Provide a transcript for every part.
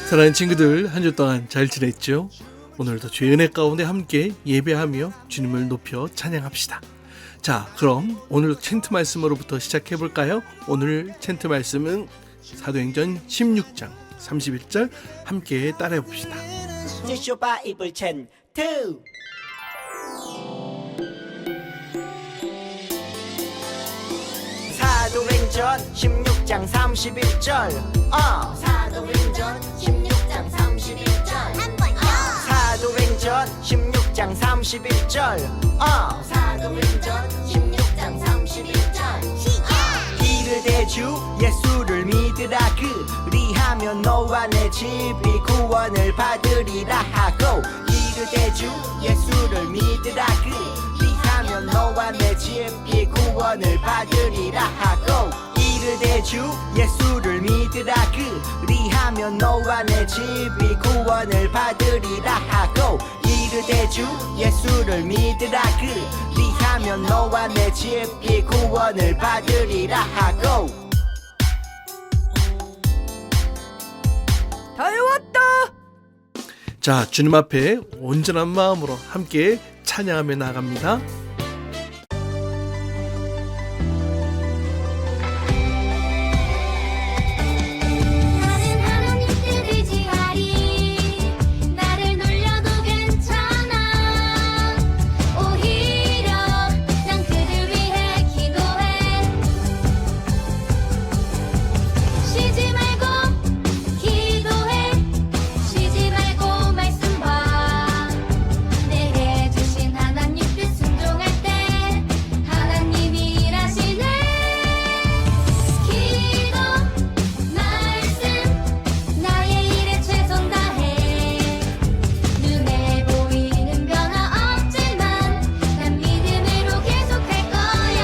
사랑하는 친구들, 한 주 동안 잘 지냈죠? 오늘도 주의 은혜 가운데 함께 예배하며 주님을 높여 찬양합시다. 자, 그럼 오늘 챈트 말씀으로부터 시작해 볼까요? 오늘 챈트 말씀은 사도행전 16장 31절 함께 따라해 봅시다. 바이블 챈트. 사도행전 16장 31절. 사도행전 16장 31절 한번요. 사도행전 16장 31절. 사도행전 16장 31절 시작. 이르되 주 예수를 믿으라 그리하며 너와 내 집이 구원을 받으리라 하고. 이르되 주 예수를 믿으라 그리하며 너와 내 집이 구원을 받으리라 하고. 이르되 주 예수를 믿으라 그리하며 너와 내 집이 구원을 받으리라 하고. 이르되 주 예수를 믿으라 그리하며 너와 내 집이 구원을 받으리라 하고. 다 외웠다. 자, 주님 앞에 온전한 마음으로 함께 찬양하며 나갑니다. 나는 하나님 뜻 의지하리. 나를 놀려도 괜찮아. 오히려 난 그들 위해 기도해. 쉬지 말고 기도해. 쉬지 말고 말씀 봐. 내게 주신 하나님 뜻 순종할 때 하나님이 일하시네. 기도 말씀 나의 일에 최선 다해. 눈에 보이는 변화 없지만 난 믿음으로 계속할 거야.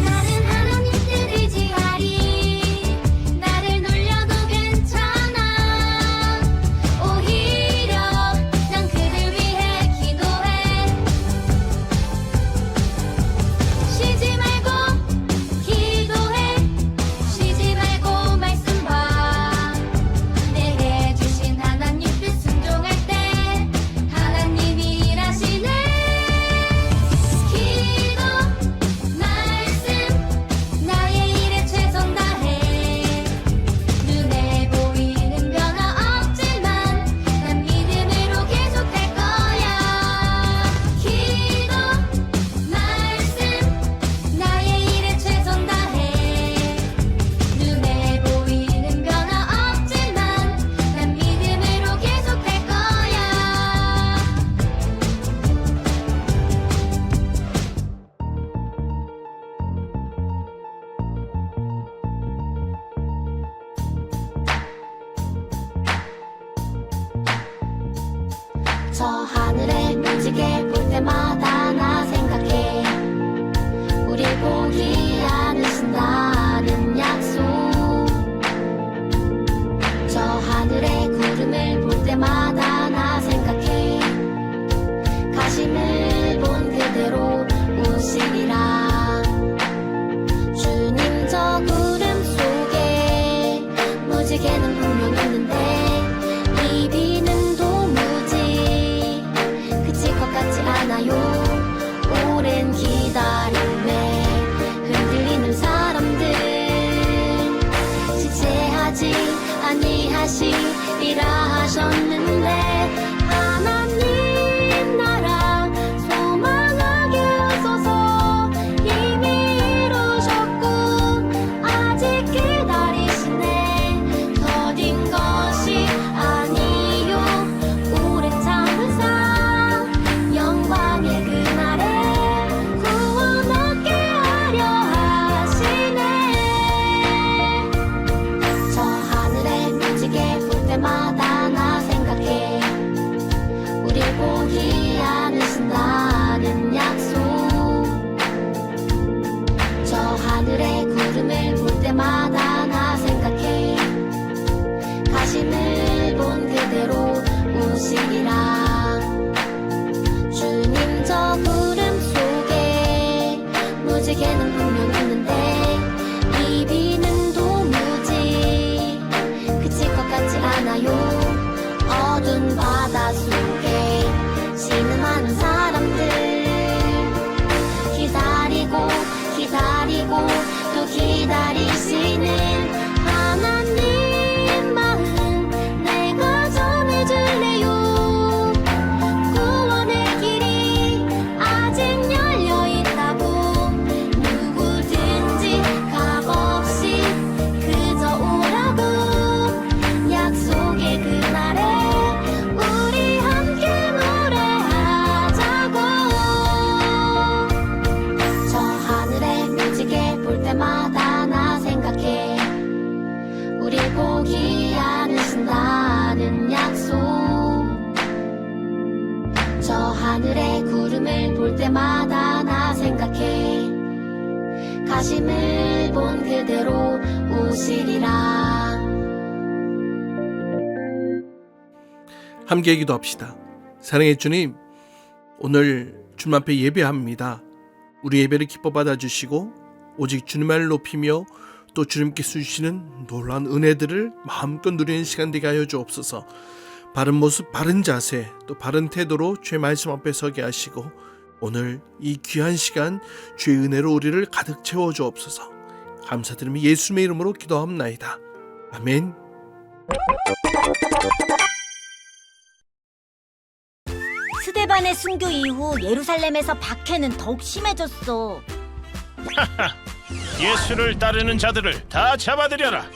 나는 하나님 뜻 의지하리. 나를 놀려도 괜찮아. 오히려 난 그들 위해 기도해. 쉬지 말고 기도해. 쉬지 말고 말씀 봐. 내게 주신 하나님 뜻 순종할 때 하나님이 일하시네. 기도 말씀 나의 일에 최선 다해. 눈에 보이는 변화 없지만 난 믿음으로 계속할 거야. 기도 말씀 나의 일에 최선 다해. 눈에 보이는 변화 없지만 난 믿음으로 계속할 거야. 저 하늘의 무지개 볼 때마다 나 생각해. 우릴 포기 않으신다는 약속. 저 하늘의 구름을 볼 때마다 나 생각해. 가심을 본 그대로 오시리라. 주님 저 구름 속에 무지개는 분명 있는데 이 비는 도무지 그칠 것 같지 않아요. 푸른 바다 속에 신음하는 사람들 기다리고 또 기다리시는 하나님 마음 내가 전해줄래요. 구원의 길이 아직 열려있다고 누구든지 값없이 그저 오라고 약속의 그날에 우리 함께 노래하자고. 저 하늘의 무지개 볼 때마다 나 생각해 우릴 포기 않으신다는 약속. 저 하늘의 구름을 볼 때마다 나 생각해 가심을 본 그대로 오시리라. 함께 기도합시다. 사랑의 주님, 오늘 주님 앞에 예배합니다. 우리 예배를 기뻐 받아주시고 오직 주님만을 높이며 또 주님께서 주시는 놀라운 은혜들을 마음껏 누리는 시간 되게 하여 주옵소서. 바른 모습, 바른 자세, 또 바른 태도로 주의 말씀 앞에 서게 하시고 오늘 이 귀한 시간 주의 은혜로 우리를 가득 채워 주옵소서. 감사드리며 예수님의 이름으로 기도합나이다. 아멘. 스데반의 순교 이후 예루살렘에서 박해는 더욱 심해졌어. 예수를 따르는 자들을 다 잡아들여라.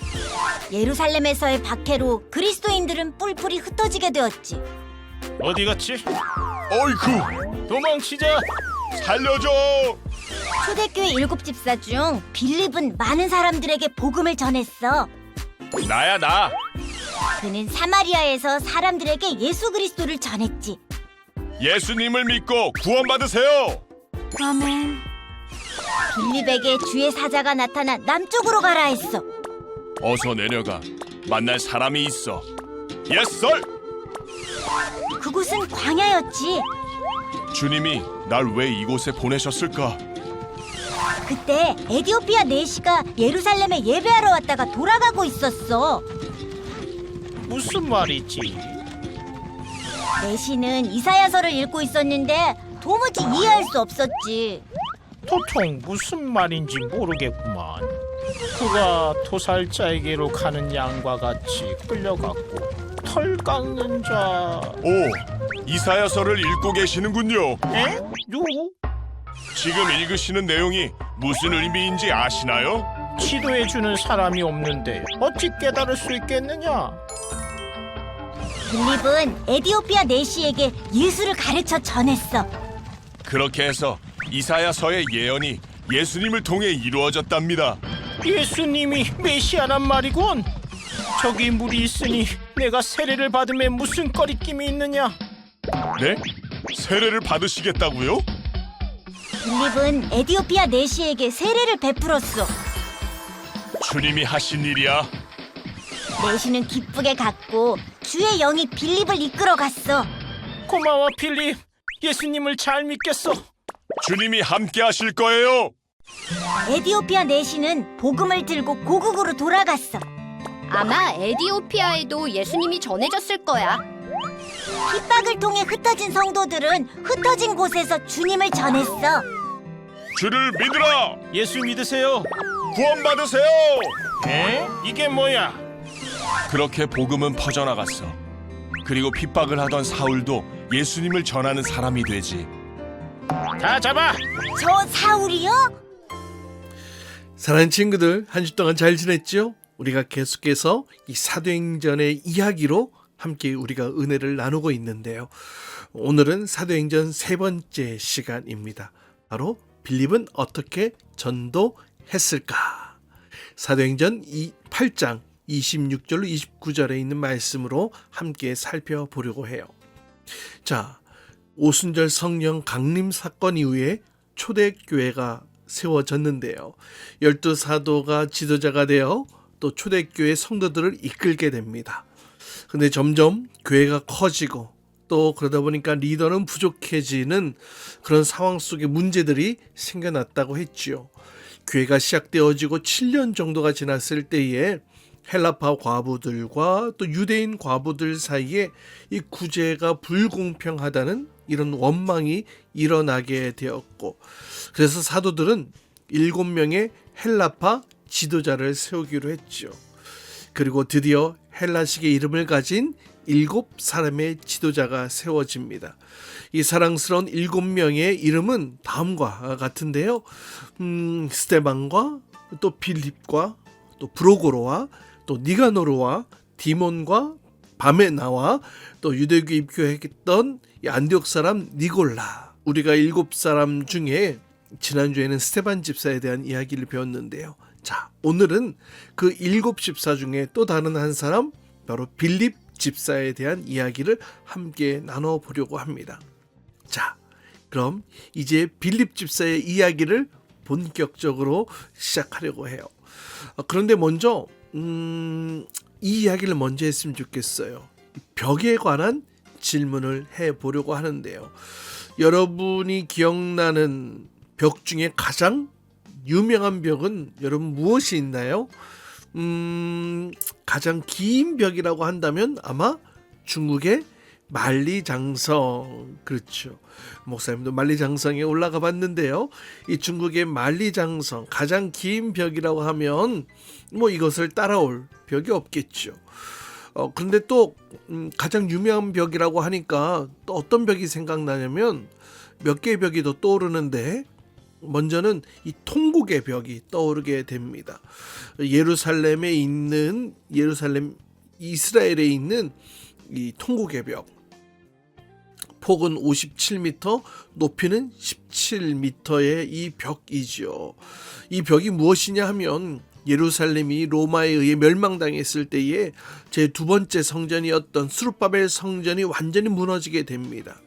예루살렘에서의 박해로 그리스도인들은 뿔뿔이 흩어지게 되었지. 어디 갔지? 어이쿠, 도망치자. 살려줘. 초대교회 7집사 중 빌립은 많은 사람들에게 복음을 전했어. 나야 나. 그는 사마리아에서 사람들에게 예수 그리스도를 전했지. 예수님을 믿고 구원받으세요. 아멘. 빌립에게 주의 사자가 나타나 남쪽으로 가라 했어. 어서 내려가. 만날 사람이 있어. 예썰. 그곳은 광야였지. 주님이 날 왜 이곳에 보내셨을까? 그때 에디오피아 내시가 예루살렘에 예배하러 왔다가 돌아가고 있었어. 무슨 말이지? 내시는 이사야서를 읽고 있었는데 도무지 이해할 수 없었지. 도통 무슨 말인지 모르겠구만. 그가 토살자에게로 가는 양과 같이 끌려갔고 털 깎는 자... 오, 이사야서를 읽고 계시는군요. 에? 누구? 지금 읽으시는 내용이 무슨 의미인지 아시나요? 지도해주는 사람이 없는데 어찌 깨달을 수 있겠느냐? 빌립은 에디오피아 내시에게 예수를 가르쳐 전했어. 그렇게 해서 이사야서의 예언이 예수님을 통해 이루어졌답니다. 예수님이 메시아란 말이군. 저기 물이 있으니 내가 세례를 받음에 무슨 꺼리낌이 있느냐? 네? 세례를 받으시겠다고요? 빌립은 에디오피아 내시에게 세례를 베풀었어. 주님이 하신 일이야. 내시는 기쁘게 갔고 주의 영이 빌립을 이끌어 갔어. 고마워 필립. 예수님을 잘 믿겠어. 주님이 함께 하실 거예요. 에디오피아 내시는 복음을 들고 고국으로 돌아갔어. 아마 에디오피아에도 예수님이 전해졌을 거야. 핍박을 통해 흩어진 성도들은 흩어진 곳에서 주님을 전했어. 주를 믿으라. 예수 믿으세요. 구원받으세요. 에? 이게 뭐야? 그렇게 복음은 퍼져나갔어. 그리고 핍박을 하던 사울도 예수님을 전하는 사람이 되지. 다 잡아. 저 사울이요? 사랑하는 친구들, 한 주 동안 잘 지냈죠? 우리가 계속해서 이 사도행전의 이야기로 함께 우리가 은혜를 나누고 있는데요. 오늘은 사도행전 3번째 시간입니다. 바로 빌립은 어떻게 전도했을까? 사도행전 8장 26절로 29절에 있는 말씀으로 함께 살펴보려고 해요. 자, 오순절 성령 강림 사건 이후에 초대교회가 세워졌는데요. 12사도가 지도자가 되어 또 초대교회 성도들을 이끌게 됩니다. 근데 점점 교회가 커지고 또 그러다 보니까 리더는 부족해지는 그런 상황 속에 문제들이 생겨났다고 했지요. 교회가 시작되어지고 7년 정도가 지났을 때에 헬라파 과부들과 또 유대인 과부들 사이에 이 구제가 불공평하다는 이런 원망이 일어나게 되었고, 그래서 사도들은 7명의 헬라파 지도자를 세우기로 했죠. 그리고 드디어 헬라식의 이름을 가진 7사람의 지도자가 세워집니다. 이 사랑스러운 7명의 이름은 다음과 같은데요. 스데반과 또 빌립과 또 브로고로와 또 니가노르와 디몬과 바메나와 또 유대교에 입교했던 이 안디옥 사람 니골라. 우리가 7사람 중에 지난주에는 스데반 집사에 대한 이야기를 배웠는데요. 자, 오늘은 그 7집사 중에 또 다른 한 사람, 바로 빌립 집사에 대한 이야기를 함께 나눠보려고 합니다. 자, 그럼 이제 빌립 집사의 이야기를 본격적으로 시작하려고 해요. 그런데 먼저 이 이야기를 먼저 했으면 좋겠어요. 벽에 관한 질문을 해보려고 하는데요. 여러분이 기억나는 벽 중에 가장 유명한 벽은 여러분 무엇이 있나요? 가장 긴 벽이라고 한다면 아마 중국의 만리장성. 그렇죠. 목사님도 만리장성에 올라가 봤는데요. 이 중국의 만리장성, 가장 긴 벽이라고 하면 뭐 이것을 따라올 벽이 없겠죠. 그런데 또 가장 유명한 벽이라고 하니까 또 어떤 벽이 생각나냐면 몇 개의 벽이 더 떠오르는데, 먼저는 이 통곡의 벽이 떠오르게 됩니다. 예루살렘 이스라엘에 있는 이 통곡의 벽, 폭은 57m, 높이는 17m의 이 벽이죠. 이 벽이 무엇이냐 하면 예루살렘이 로마에 의해 멸망당했을 때에 제 두 번째 성전이었던 스룹바벨 성전이 완전히 무너지게 됩니다.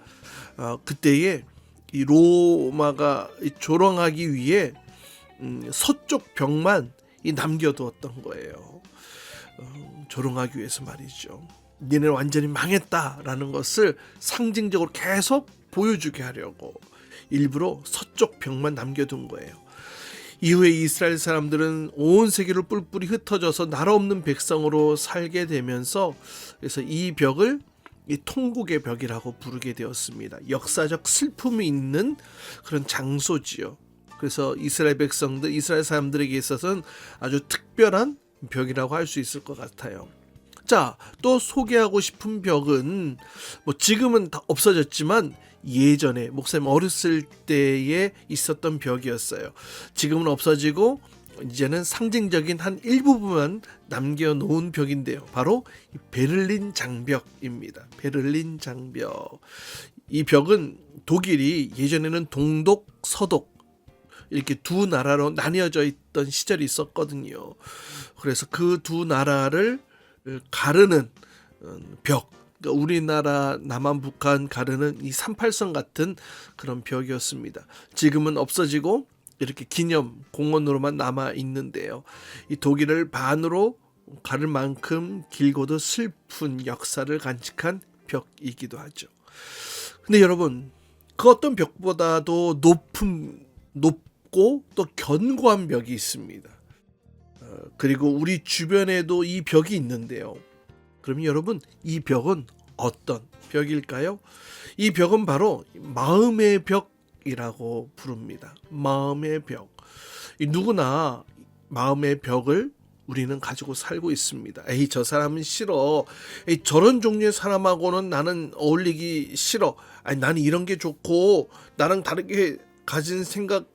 그때에 이 로마가 조롱하기 위해 서쪽 벽만 남겨두었던 거예요. 조롱하기 위해서 말이죠. 니네 완전히 망했다라는 것을 상징적으로 계속 보여주게 하려고 일부러 서쪽 벽만 남겨둔 거예요. 이후에 이스라엘 사람들은 온 세계로 뿔뿔이 흩어져서 나라 없는 백성으로 살게 되면서, 그래서 이 벽을 이 통곡의 벽이라고 부르게 되었습니다. 역사적 슬픔이 있는 그런 장소지요. 그래서 이스라엘 백성들, 이스라엘 사람들에게 있어서는 아주 특별한 벽이라고 할 수 있을 것 같아요. 자, 또 소개하고 싶은 벽은 뭐 지금은 다 없어졌지만 예전에 목사님 어렸을 때에 있었던 벽이었어요. 지금은 없어지고 이제는 상징적인 한 일부분만 남겨놓은 벽인데요. 바로 베를린 장벽입니다. 베를린 장벽. 이 벽은 독일이 예전에는 동독, 서독 이렇게 두 나라로 나뉘어져 있던 시절이 있었거든요. 그래서 그 두 나라를 가르는 벽, 그러니까 우리나라 남한 북한 가르는 이 38선 같은 그런 벽이었습니다. 지금은 없어지고 이렇게 기념 공원으로만 남아 있는데요. 이 독일을 반으로 가를 만큼 길고도 슬픈 역사를 간직한 벽이기도 하죠. 근데 여러분, 그 어떤 벽보다도 높고 또 견고한 벽이 있습니다. 그리고 우리 주변에도 이 벽이 있는데요. 그럼 여러분, 이 벽은 어떤 벽일까요? 이 벽은 바로 마음의 벽이라고 부릅니다. 마음의 벽. 누구나 마음의 벽을 우리는 가지고 살고 있습니다. 에이, 저 사람은 싫어. 에이, 저런 종류의 사람하고는 나는 어울리기 싫어. 아니, 나는 이런 게 좋고 나랑 다르게 가진 생각,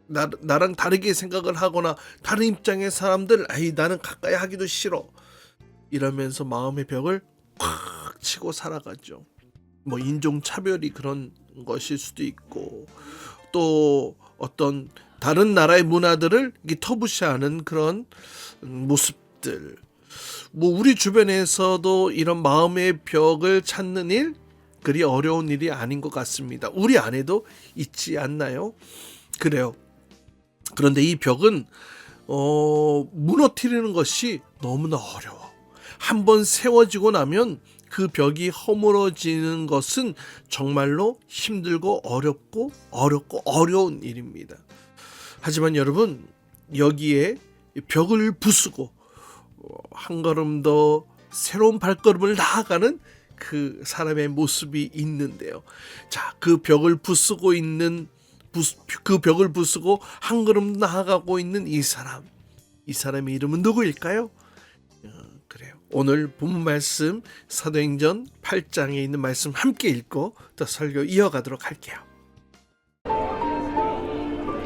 나랑 다르게 생각을 하거나 다른 입장의 사람들, 에이, 나는 가까이 하기도 싫어. 이러면서 마음의 벽을 콱 치고 살아가죠. 뭐 인종차별이 그런 것일 수도 있고, 또 어떤 다른 나라의 문화들을 터부시하는 그런 모습들. 뭐 우리 주변에서도 이런 마음의 벽을 찾는 일, 그리 어려운 일이 아닌 것 같습니다. 우리 안에도 있지 않나요? 그래요. 그런데 이 벽은 무너뜨리는 것이 너무나 어려워. 한번 세워지고 나면 그 벽이 허물어지는 것은 정말로 힘들고 어렵고 어려운 일입니다. 하지만 여러분, 여기에 벽을 부수고 한 걸음 더 새로운 발걸음을 나아가는 그 사람의 모습이 있는데요. 자, 그 벽을 부수고 한 걸음 나아가고 있는 이 사람의 이름은 누구일까요? 그래요. 오늘 본 말씀 사도행전 8장에 있는 말씀 함께 읽고 또 설교 이어가도록 할게요.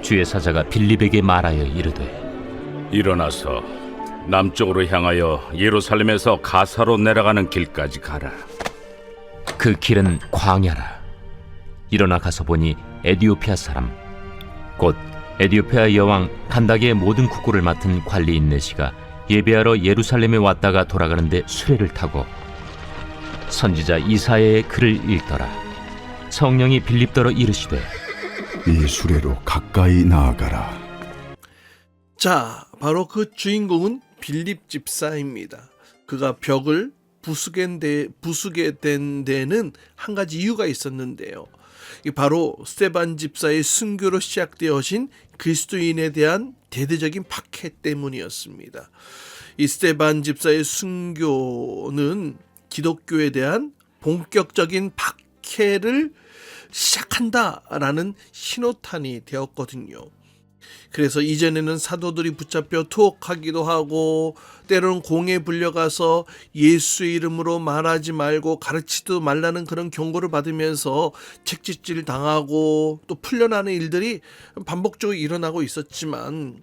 주의 사자가 빌립에게 말하여 이르되 일어나서 남쪽으로 향하여 예루살렘에서 가사로 내려가는 길까지 가라. 그 길은 광야라. 일어나 가서 보니 에디오피아 사람 곧 에디오피아 여왕 칸다게의 모든 국고를 맡은 관리 인내시가 예배하러 예루살렘에 왔다가 돌아가는데 수레를 타고 선지자 이사야의 글을 읽더라. 성령이 빌립더러 이르시되 이 수레로 가까이 나아가라. 자, 바로 그 주인공은 빌립 집사입니다. 그가 벽을 부수게 된 데는 한 가지 이유가 있었는데요. 바로 스데반 집사의 순교로 시작되어진 그리스도인에 대한 대대적인 박해 때문이었습니다. 이 스데반 집사의 순교는 기독교에 대한 본격적인 박해를 시작한다라는 신호탄이 되었거든요. 그래서 이전에는 사도들이 붙잡혀 투옥하기도 하고 때로는 공에 불려가서 예수의 이름으로 말하지 말고 가르치도 말라는 그런 경고를 받으면서 책짓질 당하고 또 풀려나는 일들이 반복적으로 일어나고 있었지만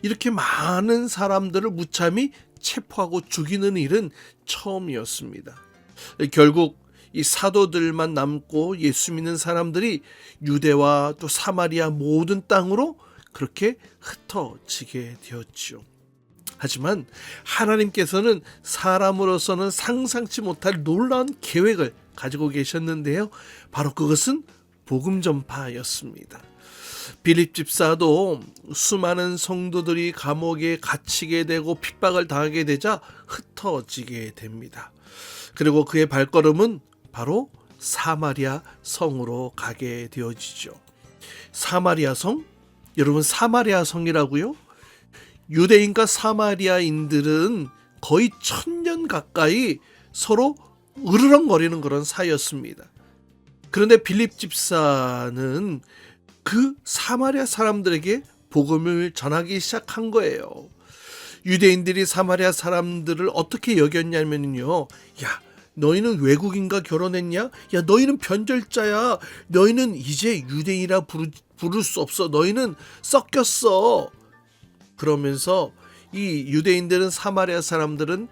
이렇게 많은 사람들을 무참히 체포하고 죽이는 일은 처음이었습니다. 결국 이 사도들만 남고 예수 믿는 사람들이 유대와 또 사마리아 모든 땅으로 그렇게 흩어지게 되었죠. 하지만 하나님께서는 사람으로서는 상상치 못할 놀라운 계획을 가지고 계셨는데요. 바로 그것은 복음 전파였습니다. 빌립 집사도 수많은 성도들이 감옥에 갇히게 되고 핍박을 당하게 되자 흩어지게 됩니다. 그리고 그의 발걸음은 바로 사마리아 성으로 가게 되어지죠. 사마리아 성? 여러분, 사마리아 성이라고요? 유대인과 사마리아인들은 거의 1000년 가까이 서로 으르렁거리는 그런 사이였습니다. 그런데 빌립 집사는 그 사마리아 사람들에게 복음을 전하기 시작한 거예요. 유대인들이 사마리아 사람들을 어떻게 여겼냐면요. 야, 너희는 외국인과 결혼했냐? 야, 너희는 변절자야. 너희는 이제 유대인이라 부를 수 없어. 너희는 섞였어. 그러면서 이 유대인들은 사마리아 사람들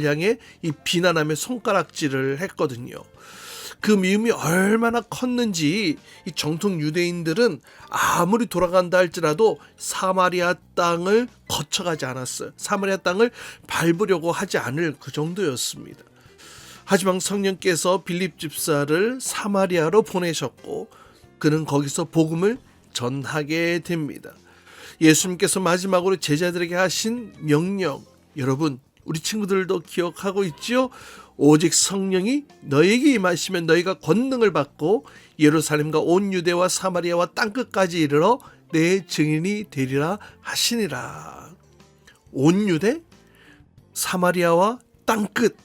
향해 이 비난하며 손가락질을 했거든요. 그 미움이 얼마나 컸는지 이 정통 유대인들은 아무리 돌아간다 할지라도 사마리아 땅을 거쳐가지 않았어요. 사마리아 땅을 밟으려고 하지 않을 그 정도였습니다. 하지만 성령께서 빌립 집사를 사마리아로 보내셨고 그는 거기서 복음을 전하게 됩니다. 예수님께서 마지막으로 제자들에게 하신 명령, 여러분 우리 친구들도 기억하고 있죠? 오직 성령이 너에게 임하시면 너희가 권능을 받고 예루살렘과 온 유대와 사마리아와 땅끝까지 이르러 내 증인이 되리라 하시니라. 온 유대, 사마리아와 땅끝,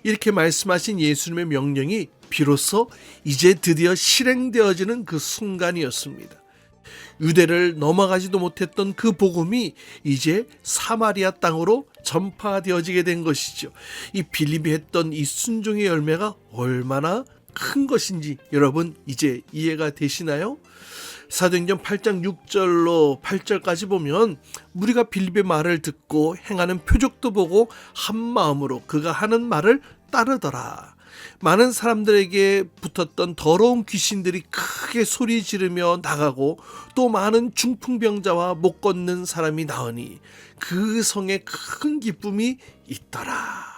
이렇게 말씀하신 예수님의 명령이 비로소 이제 드디어 실행되어지는 그 순간이었습니다. 유대를 넘어가지도 못했던 그 복음이 이제 사마리아 땅으로 전파되어지게 된 것이죠. 이 빌립이 했던 이 순종의 열매가 얼마나 큰 것인지 여러분 이제 이해가 되시나요? 사도행전 8장 6절로 8절까지 보면 무리가 빌립의 말을 듣고 행하는 표적도 보고 한 마음으로 그가 하는 말을 따르더라. 많은 사람들에게 붙었던 더러운 귀신들이 크게 소리 지르며 나가고 또 많은 중풍병자와 못 걷는 사람이 나으니 그 성에 큰 기쁨이 있더라.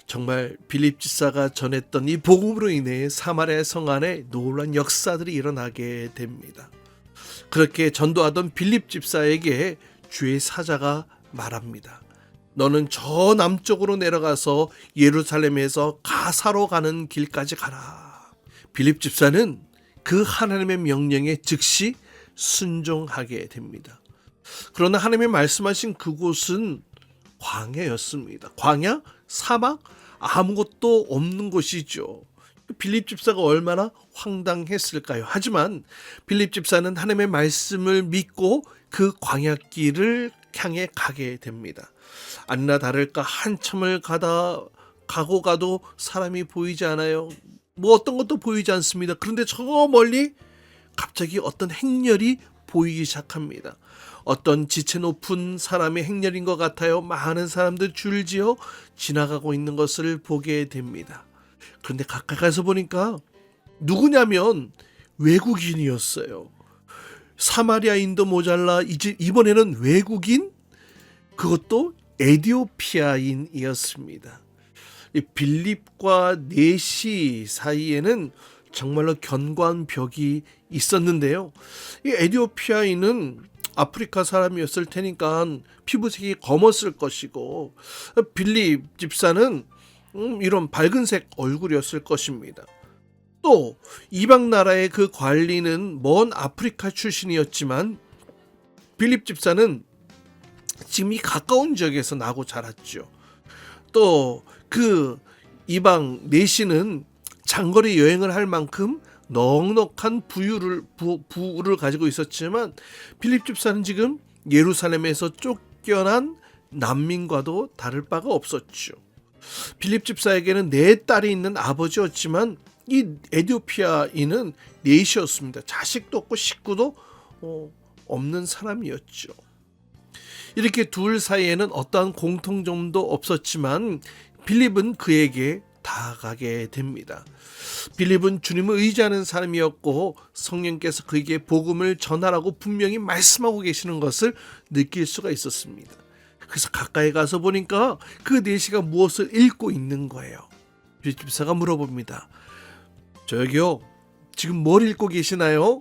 정말 빌립 집사가 전했던 이 복음으로 인해 사마리아 성 안에 놀라운 역사들이 일어나게 됩니다. 그렇게 전도하던 빌립 집사에게 주의 사자가 말합니다. 너는 저 남쪽으로 내려가서 예루살렘에서 가사로 가는 길까지 가라. 빌립 집사는 그 하나님의 명령에 즉시 순종하게 됩니다. 그러나 하나님의 말씀하신 그곳은 광야였습니다. 광야? 사막? 아무것도 없는 곳이죠. 빌립 집사가 얼마나 황당했을까요? 하지만 빌립 집사는 하나님의 말씀을 믿고 그 광야길을 향해 가게 됩니다. 아니나 다를까 한참을 가고 가도 사람이 보이지 않아요. 뭐 어떤 것도 보이지 않습니다. 그런데 저 멀리 갑자기 어떤 행렬이 보이기 시작합니다. 어떤 지체 높은 사람의 행렬인 것 같아요. 많은 사람들 줄지어 지나가고 있는 것을 보게 됩니다. 그런데 가까이 가서 보니까 누구냐면 외국인이었어요. 사마리아인도 모자라 이번에는 외국인? 그것도 에디오피아인이었습니다. 이 빌립과 네시 사이에는 정말로 견고한 벽이 있었는데요. 이 에디오피아인은 아프리카 사람이었을 테니까 피부색이 검었을 것이고, 빌립 집사는 이런 밝은색 얼굴이었을 것입니다. 또 이방 나라의 그 관리는 먼 아프리카 출신이었지만 빌립 집사는 지금 이 가까운 지역에서 나고 자랐죠. 또 그 이방 네시는 장거리 여행을 할 만큼 넉넉한 부를 가지고 있었지만 빌립 집사는 지금 예루살렘에서 쫓겨난 난민과도 다를 바가 없었죠. 빌립 집사에게는 4딸이 있는 아버지였지만 이 에디오피아인은 넷이었습니다. 자식도 없고 식구도 없는 사람이었죠. 이렇게 둘 사이에는 어떠한 공통점도 없었지만 빌립은 그에게 다가가게 됩니다. 빌립은 주님을 의지하는 사람이었고 성령께서 그에게 복음을 전하라고 분명히 말씀하고 계시는 것을 느낄 수가 있었습니다. 그래서 가까이 가서 보니까 그 네시가 무엇을 읽고 있는 거예요. 빌립 집사가 물어봅니다. 저기요, 지금 뭘 읽고 계시나요?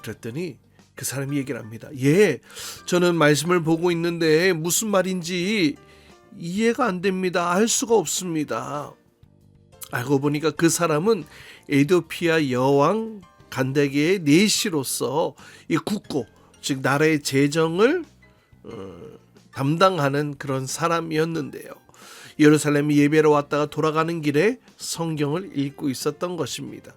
그랬더니 그 사람이 얘기를 합니다. 예, 저는 말씀을 보고 있는데 무슨 말인지 이해가 안 됩니다. 알 수가 없습니다. 알고 보니까 그 사람은 에디오피아 여왕 간다게의 내시로서 이 국고, 즉 나라의 재정을 담당하는 그런 사람이었는데요. 예루살렘 예배로 왔다가 돌아가는 길에 성경을 읽고 있었던 것입니다.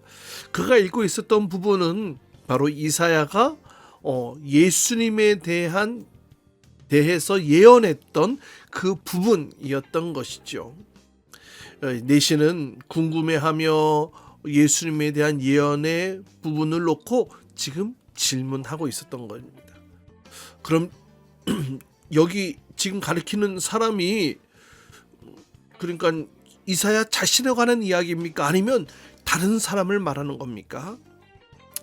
그가 읽고 있었던 부분은 바로 이사야가 예수님에 대해서 예언했던 그 부분이었던 것이죠. 내시는 궁금해하며 예수님에 대한 예언의 부분을 놓고 지금 질문하고 있었던 겁니다. 그럼 여기 지금 가리키는 사람이 그러니까 이사야 자신에 관한 이야기입니까? 아니면 다른 사람을 말하는 겁니까?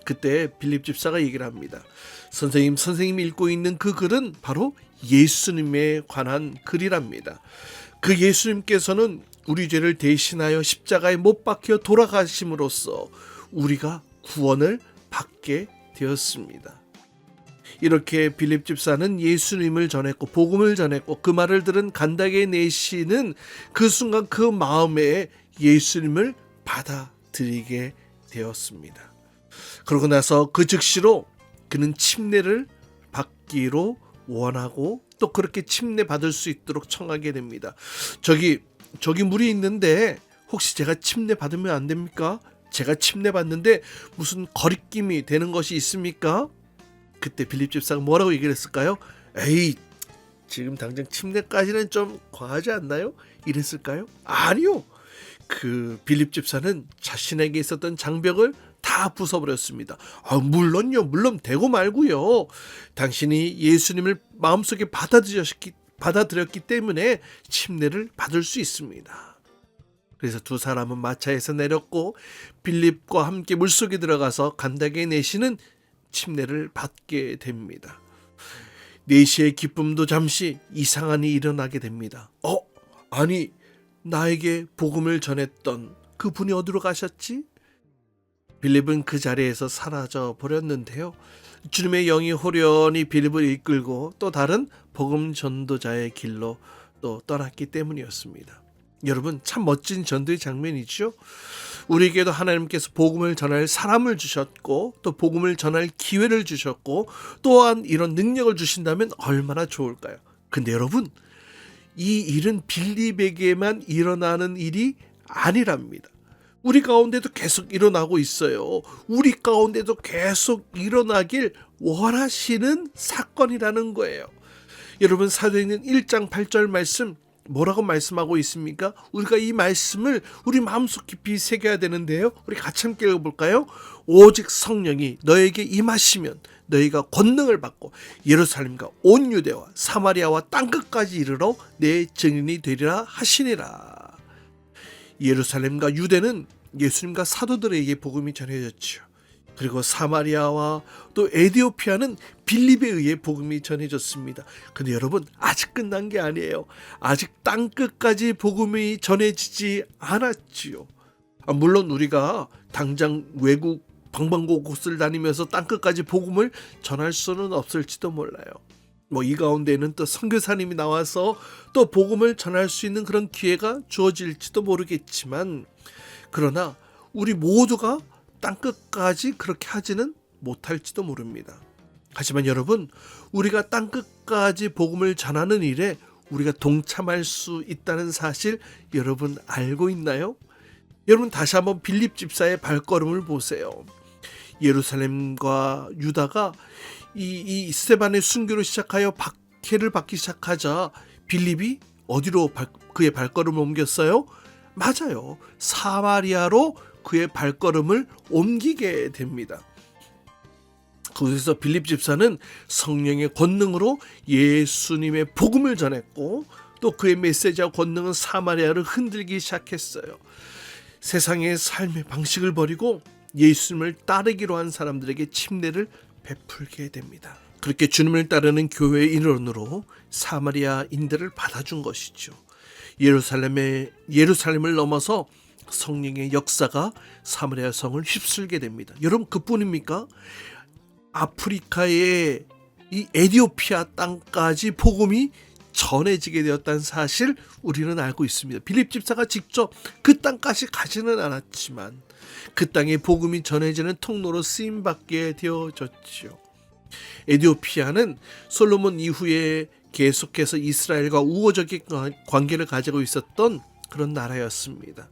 그때 빌립 집사가 얘기를 합니다. 선생님이 읽고 있는 그 글은 바로 예수님에 관한 글이랍니다. 그 예수님께서는 우리 죄를 대신하여 십자가에 못 박혀 돌아가심으로써 우리가 구원을 받게 되었습니다. 이렇게 빌립 집사는 예수님을 전했고 복음을 전했고 그 말을 들은 간다게 네시는 그 순간 그 마음에 예수님을 받아들이게 되었습니다. 그러고 나서 그 즉시로 그는 침례를 받기로 원하고 또 그렇게 침례 받을 수 있도록 청하게 됩니다. 저기 물이 있는데 혹시 제가 침례 받으면 안 됩니까? 제가 침례 받는데 무슨 거리낌이 되는 것이 있습니까? 그때 빌립 집사가 뭐라고 얘기를 했을까요? 에이, 지금 당장 침례까지는 좀 과하지 않나요? 이랬을까요? 아니요. 그 빌립 집사는 자신에게 있었던 장벽을 다 부숴버렸습니다. 물론요, 물론 되고 말고요. 당신이 예수님을 마음속에 받아들였기 때문에 침례를 받을 수 있습니다. 그래서 두 사람은 마차에서 내렸고 빌립과 함께 물속에 들어가서 간다게 네시는 침례를 받게 됩니다. 네시의 기쁨도 잠시 이상한 일이 일어나게 됩니다. 아니, 나에게 복음을 전했던 그 분이 어디로 가셨지? 빌립은 그 자리에서 사라져 버렸는데요. 주님의 영이 호련히 빌립을 이끌고 또 다른 복음 전도자의 길로 또 떠났기 때문이었습니다. 여러분 참 멋진 전도의 장면이죠. 우리에게도 하나님께서 복음을 전할 사람을 주셨고 또 복음을 전할 기회를 주셨고 또한 이런 능력을 주신다면 얼마나 좋을까요? 근데 여러분 이 일은 빌립에게만 일어나는 일이 아니랍니다. 우리 가운데도 계속 일어나고 있어요. 우리 가운데도 계속 일어나길 원하시는 사건이라는 거예요. 여러분 사도행전 1장 8절 말씀 뭐라고 말씀하고 있습니까? 우리가 이 말씀을 우리 마음속 깊이 새겨야 되는데요. 우리 같이 함께 읽어볼까요? 오직 성령이 너에게 임하시면 너희가 권능을 받고 예루살렘과 온 유대와 사마리아와 땅끝까지 이르러 내 증인이 되리라 하시니라. 예루살렘과 유대는 예수님과 사도들에게 복음이 전해졌죠. 그리고 사마리아와 또 에디오피아는 빌립에 의해 복음이 전해졌습니다. 근데 여러분 아직 끝난 게 아니에요. 아직 땅끝까지 복음이 전해지지 않았지요. 물론 우리가 당장 외국 방방곡곡을 다니면서 땅끝까지 복음을 전할 수는 없을지도 몰라요. 이 가운데는 또 선교사님이 나와서 또 복음을 전할 수 있는 그런 기회가 주어질지도 모르겠지만 그러나 우리 모두가 땅끝까지 그렇게 하지는 못할지도 모릅니다. 하지만 여러분 우리가 땅끝까지 복음을 전하는 일에 우리가 동참할 수 있다는 사실 여러분 알고 있나요? 여러분 다시 한번 빌립 집사의 발걸음을 보세요. 예루살렘과 유다가 이 스데반의 순교를 시작하여 박해를 받기 시작하자 빌립이 어디로 그의 발걸음을 옮겼어요? 맞아요. 사마리아로 그의 발걸음을 옮기게 됩니다. 그곳에서 빌립 집사는 성령의 권능으로 예수님의 복음을 전했고 또 그의 메시지와 권능은 사마리아를 흔들기 시작했어요. 세상의 삶의 방식을 버리고 예수님을 따르기로 한 사람들에게 침례를 베풀게 됩니다. 그렇게 주님을 따르는 교회의 일원으로 사마리아인들을 받아준 것이죠. 예루살렘을 넘어서 성령의 역사가 사마리아 성을 휩쓸게 됩니다. 여러분 그뿐입니까? 아프리카의 이 에디오피아 땅까지 복음이 전해지게 되었다는 사실 우리는 알고 있습니다. 빌립 집사가 직접 그 땅까지 가지는 않았지만 그 땅에 복음이 전해지는 통로로 쓰임받게 되어졌죠. 에디오피아는 솔로몬 이후에 계속해서 이스라엘과 우호적인 관계를 가지고 있었던 그런 나라였습니다.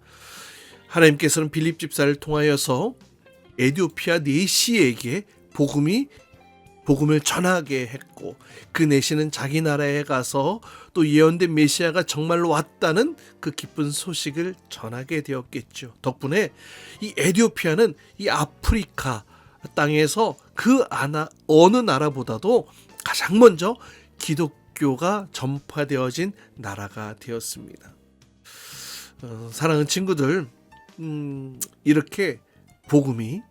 하나님께서는 빌립 집사를 통하여서 에디오피아 내시에게 복음을 전하게 했고 그 내시는 자기 나라에 가서 또 예언된 메시아가 정말로 왔다는 그 기쁜 소식을 전하게 되었겠죠. 덕분에 이 에디오피아는 이 아프리카 땅에서 그 어느 나라보다도 가장 먼저 기독교가 전파되어진 나라가 되었습니다. 사랑하는 친구들, 이렇게 복음이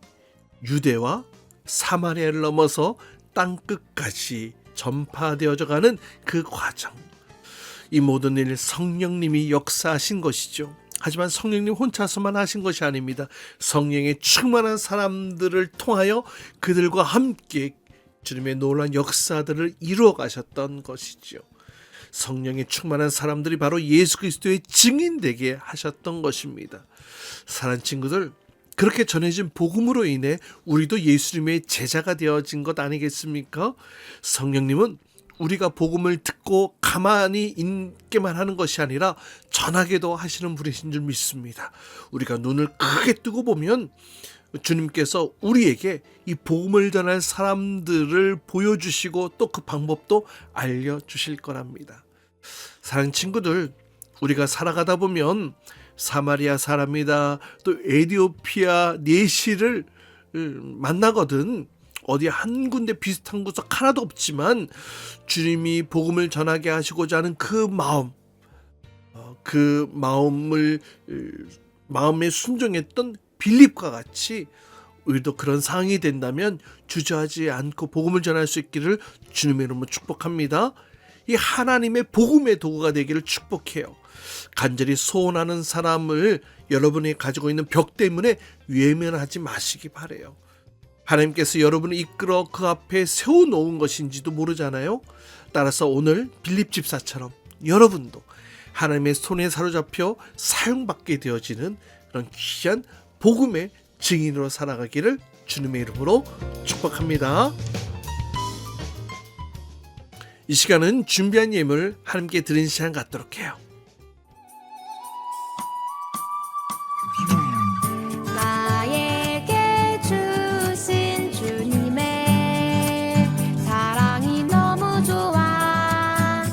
유대와 사마리아를 넘어서 땅끝까지 전파되어져가는 그 과정, 이 모든 일 성령님이 역사하신 것이죠. 하지만 성령님 혼자서만 하신 것이 아닙니다. 성령에 충만한 사람들을 통하여 그들과 함께 주님의 놀라운 역사들을 이루어 가셨던 것이죠. 성령에 충만한 사람들이 바로 예수 그리스도의 증인되게 하셨던 것입니다. 사랑하는 친구들, 그렇게 전해진 복음으로 인해 우리도 예수님의 제자가 되어진 것 아니겠습니까? 성령님은 우리가 복음을 듣고 가만히 있게만 하는 것이 아니라 전하게도 하시는 분이신 줄 믿습니다. 우리가 눈을 크게 뜨고 보면 주님께서 우리에게 이 복음을 전할 사람들을 보여주시고 또 그 방법도 알려주실 거랍니다. 사랑하는 친구들, 우리가 살아가다 보면 사마리아 사람이다 또 에디오피아 내시를 만나거든 어디 한 군데 비슷한 구석 하나도 없지만 주님이 복음을 전하게 하시고자 하는 그 마음에 순종했던 빌립과 같이 우리도 그런 상황이 된다면 주저하지 않고 복음을 전할 수 있기를 주님의 이름으로 축복합니다. 이 하나님의 복음의 도구가 되기를 축복해요. 간절히 소원하는 사람을 여러분이 가지고 있는 벽 때문에 외면하지 마시기 바래요. 하나님께서 여러분을 이끌어 그 앞에 세워놓은 것인지도 모르잖아요. 따라서 오늘 빌립 집사처럼 여러분도 하나님의 손에 사로잡혀 사용받게 되어지는 그런 귀한 복음의 증인으로 살아가기를 주님의 이름으로 축복합니다. 이 시간은 준비한 예물 하나님께 드리는 시간 갖도록 해요. 나에게 주신 주님의 사랑이 너무 좋아.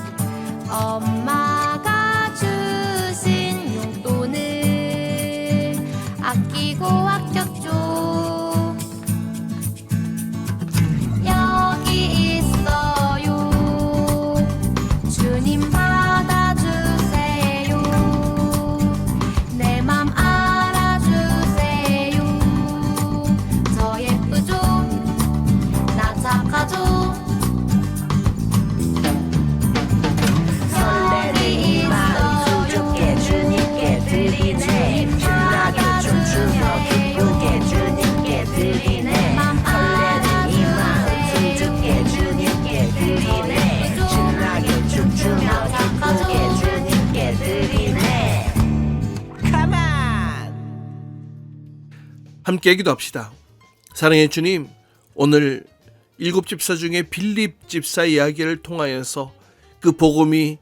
엄마가 주신 용돈을 아끼고 아꼈죠. 여기 있어요. 주님 받아주세요. 내 맘 알아주세요. 저 예쁘죠? 나 착하죠? 설레는 이 마음 수줍게 주님께 드리네. 신나게 춤추며 기쁘게 주님께 드리네. 설레는 이 마음 수줍게 주님께 드리네. 신나게 춤추며 기쁘게 주님께 드리네. Come on! 함께 기도합시다. 사랑의 주님, 오늘 7집사 중에 빌립 집사 이야기를 통하여서 그 복음이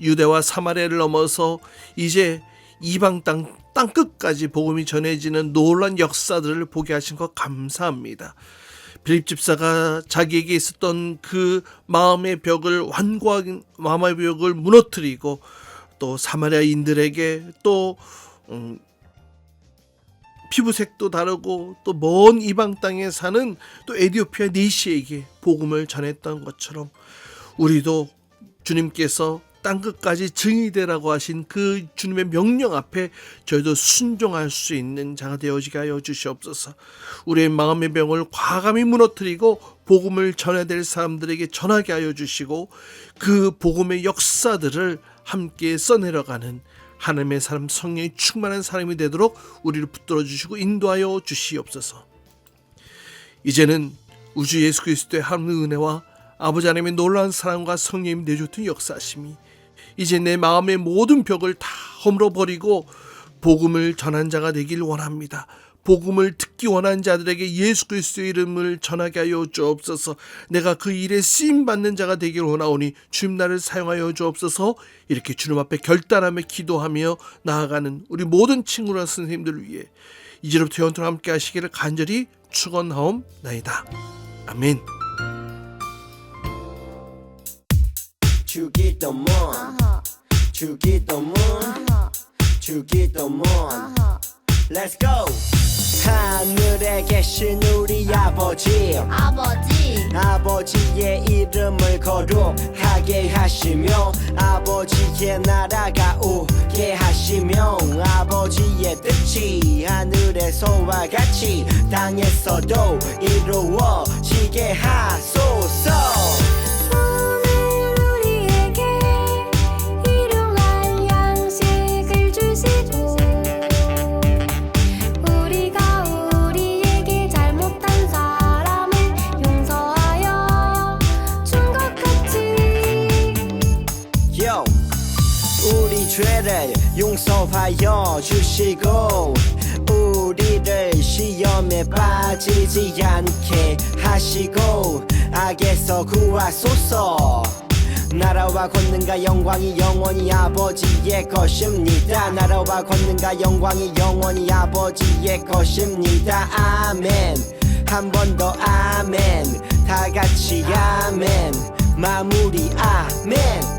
유대와 사마리아를 넘어서 이제 이방 땅끝까지 복음이 전해지는 놀라운 역사들을 보게 하신 것 감사합니다. 빌립 집사가 자기에게 있었던 그 마음의 벽을 완고한 마음의 벽을 무너뜨리고 또 사마리아인들에게 또 피부색도 다르고 또 먼 이방 땅에 사는 또 에디오피아 니시에게 복음을 전했던 것처럼 우리도 주님께서 땅끝까지 증이 되라고 하신 그 주님의 명령 앞에 저희도 순종할 수 있는 자가 되어지게 하여 주시옵소서. 우리의 마음의 병을 과감히 무너뜨리고 복음을 전해야 될 사람들에게 전하게 하여 주시고 그 복음의 역사들을 함께 써내려가는 하나님의 사람, 성령이 충만한 사람이 되도록 우리를 붙들어 주시고 인도하여 주시옵소서. 이제는 우주 예수 그리스도의 하나님의 은혜와 아버지 하나님의 놀라운 사랑과 성령님 내주던 역사심이 이제 내 마음의 모든 벽을 다 허물어버리고 복음을 전한 자가 되길 원합니다. 복음을 듣기 원하는 자들에게 예수 그리스도의 이름을 전하게 하여 주옵소서. 내가 그 일에 쓰임받는 자가 되길 원하오니 주님 나를 사용하여 주옵소서. 이렇게 주님 앞에 결단하며 기도하며 나아가는 우리 모든 친구나 선생님들을 위해 이제부터 영원토록 함께 하시기를 간절히 축원하옵나이다. 아멘. 주기도문 주기도문 주기도문 Let's go! 하늘에 계신 우리 아버지 아버지의 이름을 거룩하게 하시며 아버지의 나라가 오게 하시며 아버지의 뜻이 하늘에서와 같이 땅에서도 이루어지게 하소서. 죄를 용서하여 주시고 우리를 시험에 빠지지 않게 하시고 악에서 구하소서. 나라와 권능과 영광이 영원히 아버지의 것입니다. 나라와 권능과 영광이 영원히 아버지의 것입니다. 아멘. 한 번 더 아멘. 다 같이 아멘. 마무리 아멘.